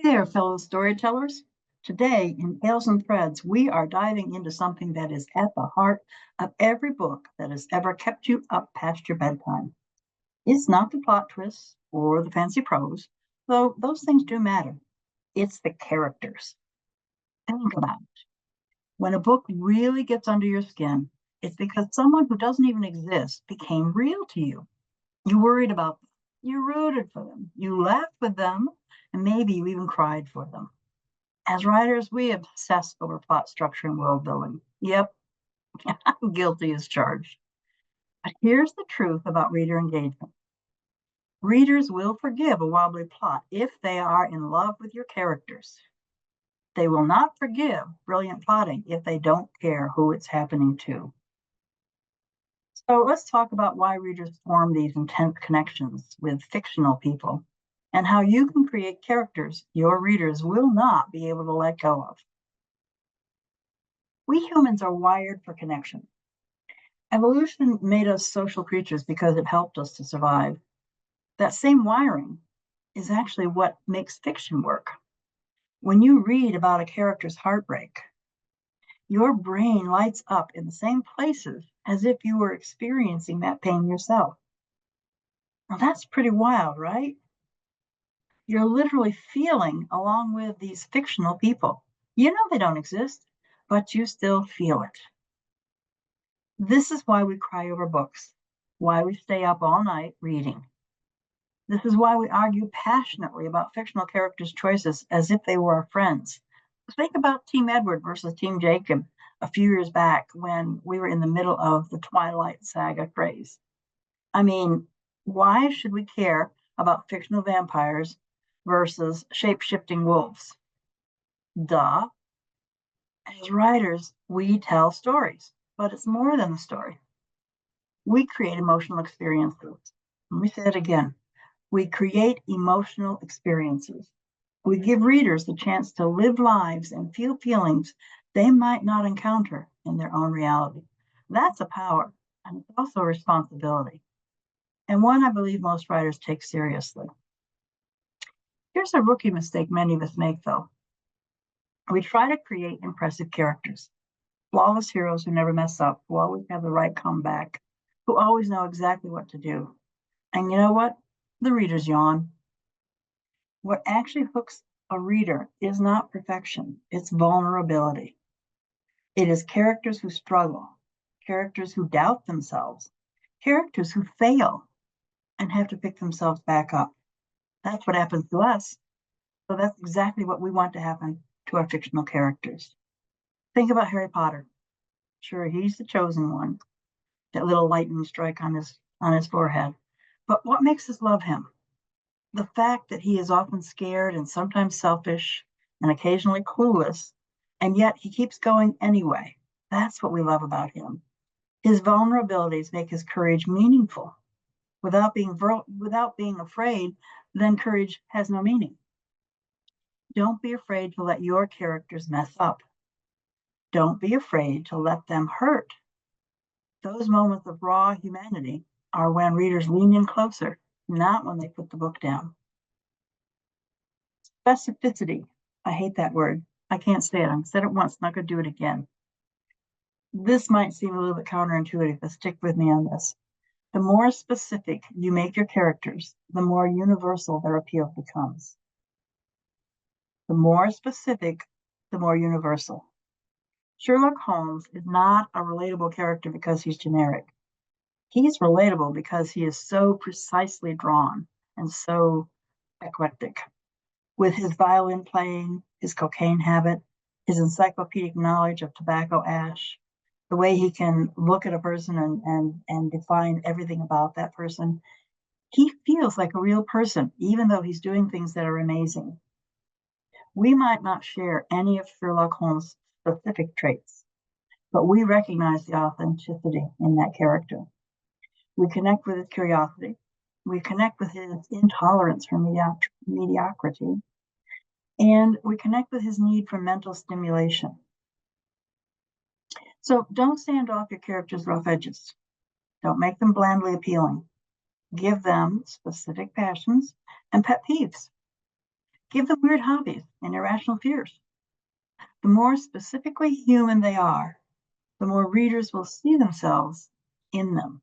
There, fellow storytellers. Today, in Tales and Threads, we are diving into something that is at the heart of every book that has ever kept you up past your bedtime. It's not the plot twists or the fancy prose, though those things do matter. It's the characters. Think about it. When a book really gets under your skin, it's because someone who doesn't even exist became real to you. You worried about them, you rooted for them, you laughed with them, and maybe you even cried for them. As writers, we obsess over plot structure and world building. Yep, I'm guilty as charged. But here's the truth about reader engagement. Readers will forgive a wobbly plot if they are in love with your characters. They will not forgive brilliant plotting if they don't care who it's happening to. So let's talk about why readers form these intense connections with fictional people and how you can create characters your readers will not be able to let go of. We humans are wired for connection. Evolution made us social creatures because it helped us to survive. That same wiring is actually what makes fiction work. When you read about a character's heartbreak, your brain lights up in the same places as if you were experiencing that pain yourself. Now that's pretty wild, right? You're literally feeling along with these fictional people. You know they don't exist, but you still feel it. This is why we cry over books, why we stay up all night reading. This is why we argue passionately about fictional characters' choices as if they were our friends. Think about Team Edward versus Team Jacob a few years back when we were in the middle of the Twilight Saga craze. I mean, why should we care about fictional vampires versus shape-shifting wolves? Duh. As writers, we tell stories, but it's more than a story. We create emotional experiences. Let me say it again. We create emotional experiences. We give readers the chance to live lives and feel feelings they might not encounter in their own reality. That's a power, and it's also a responsibility, and one I believe most writers take seriously. Here's a rookie mistake many of us make, though. We try to create impressive characters, flawless heroes who never mess up, who always have the right comeback, who always know exactly what to do. And you know what? The readers yawn. What actually hooks a reader is not perfection, it's vulnerability. It is characters who struggle, characters who doubt themselves, characters who fail and have to pick themselves back up. That's what happens to us. So that's exactly what we want to happen to our fictional characters. Think about Harry Potter. Sure, he's the chosen one, that little lightning strike on his forehead. But what makes us love him? The fact that he is often scared and sometimes selfish and occasionally clueless, and yet he keeps going anyway. That's what we love about him. His vulnerabilities make his courage meaningful. Without being afraid, then courage has no meaning. Don't be afraid to let your characters mess up. Don't be afraid to let them hurt. Those moments of raw humanity are when readers lean in closer, not when they put the book down. Specificity. I hate that word. I can't say it. I've said it once, not going to do it again. This might seem a little bit counterintuitive, but stick with me on this. The more specific you make your characters, the more universal their appeal becomes. The more specific, the more universal. Sherlock Holmes is not a relatable character because he's generic. He's relatable because he is so precisely drawn and so eclectic. With his violin playing, his cocaine habit, his encyclopedic knowledge of tobacco ash, the way he can look at a person and define everything about that person, he feels like a real person, even though he's doing things that are amazing. We might not share any of Sherlock Holmes' specific traits, but we recognize the authenticity in that character. We connect with his curiosity. We connect with his intolerance for mediocrity. And we connect with his need for mental stimulation. So don't stand off your character's rough edges. Don't make them blandly appealing. Give them specific passions and pet peeves. Give them weird hobbies and irrational fears. The more specifically human they are, the more readers will see themselves in them.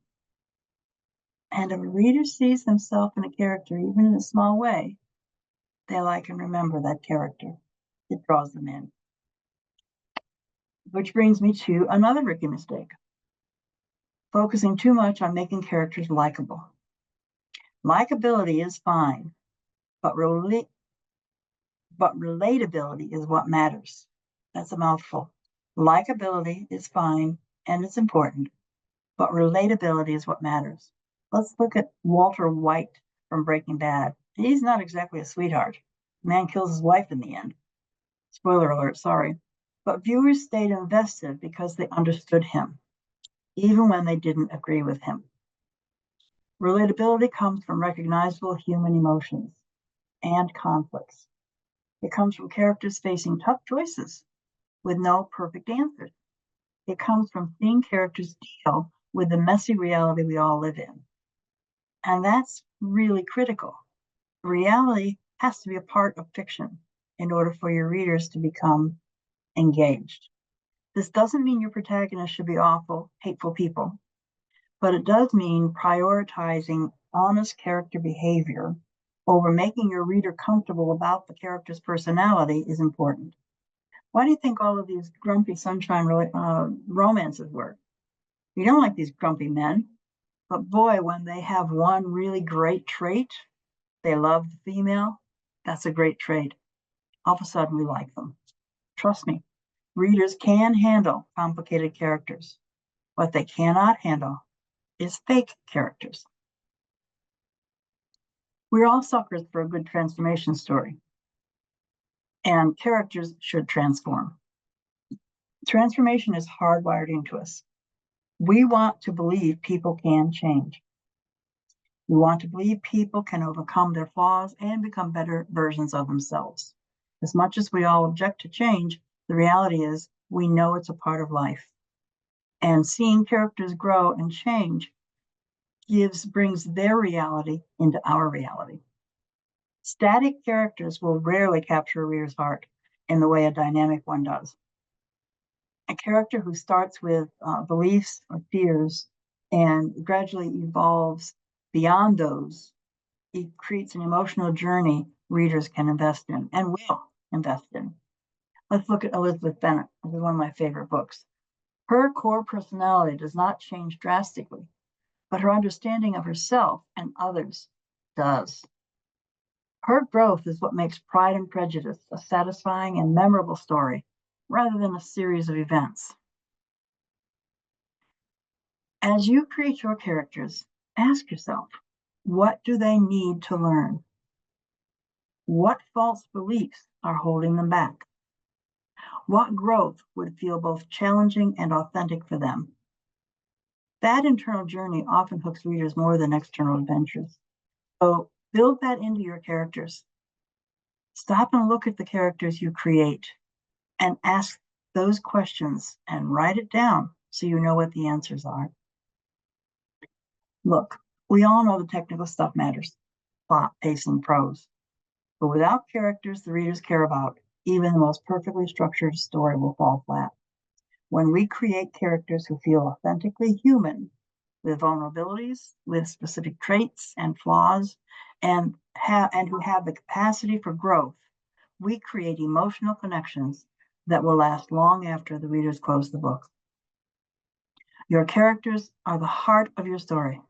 And if a reader sees themselves in a character, even in a small way, they like and remember that character. It draws them in. Which brings me to another rookie mistake: focusing too much on making characters likable. Likability is fine, but relatability is what matters. That's a mouthful. Likability is fine and it's important, but relatability is what matters. Let's look at Walter White from Breaking Bad. He's not exactly a sweetheart. The man kills his wife in the end. Spoiler alert, sorry. But viewers stayed invested because they understood him, even when they didn't agree with him. Relatability comes from recognizable human emotions and conflicts. It comes from characters facing tough choices with no perfect answers. It comes from seeing characters deal with the messy reality we all live in. And that's really critical. Reality has to be a part of fiction in order for your readers to become engaged. This doesn't mean your protagonists should be awful, hateful people, but it does mean prioritizing honest character behavior over making your reader comfortable about the character's personality is important. Why do you think all of these grumpy sunshine romances work? You don't like these grumpy men, but boy, when they have one really great trait, they love the female, that's a great trait. All of a sudden, we like them. Trust me, readers can handle complicated characters. What they cannot handle is fake characters. We're all suckers for a good transformation story, and characters should transform. Transformation is hardwired into us. We want to believe people can change. We want to believe people can overcome their flaws and become better versions of themselves. As much as we all object to change, the reality is we know it's a part of life. And seeing characters grow and change brings their reality into our reality. Static characters will rarely capture a reader's heart in the way a dynamic one does. A character who starts with beliefs or fears and gradually evolves beyond those, it creates an emotional journey readers can invest in and will invest in. Let's look at Elizabeth Bennet. This is one of my favorite books. Her core personality does not change drastically, but her understanding of herself and others does. Her growth is what makes Pride and Prejudice a satisfying and memorable story, rather than a series of events. As you create your characters, ask yourself, what do they need to learn? What false beliefs are holding them back? What growth would feel both challenging and authentic for them? That internal journey often hooks readers more than external adventures. So build that into your characters. Stop and look at the characters you create and ask those questions and write it down so you know what the answers are. Look, we all know the technical stuff matters: plot, pacing, prose. But without characters the readers care about, even the most perfectly structured story will fall flat. When we create characters who feel authentically human, with vulnerabilities, with specific traits and flaws, and who have the capacity for growth, we create emotional connections that will last long after the readers close the book. Your characters are the heart of your story.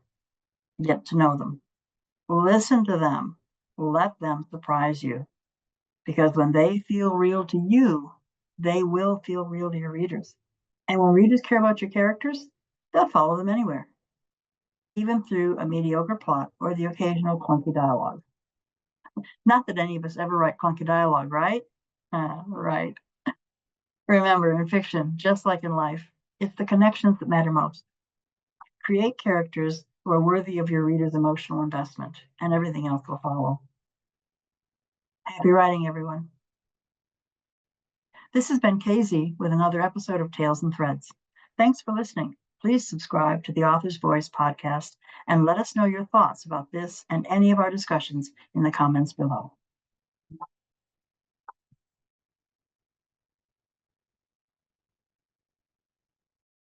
Get to know them. Listen to them. Let them surprise you. Because when they feel real to you, they will feel real to your readers. And when readers care about your characters, they'll follow them anywhere, even through a mediocre plot or the occasional clunky dialogue. Not that any of us ever write clunky dialogue, right? Right. Remember, in fiction, just like in life, it's the connections that matter most. Create characters who are worthy of your reader's emotional investment, and everything else will follow. Happy writing, everyone. This has been Casey with another episode of Tales and Threads. Thanks for listening. Please subscribe to the Author's Voice podcast and let us know your thoughts about this and any of our discussions in the comments below.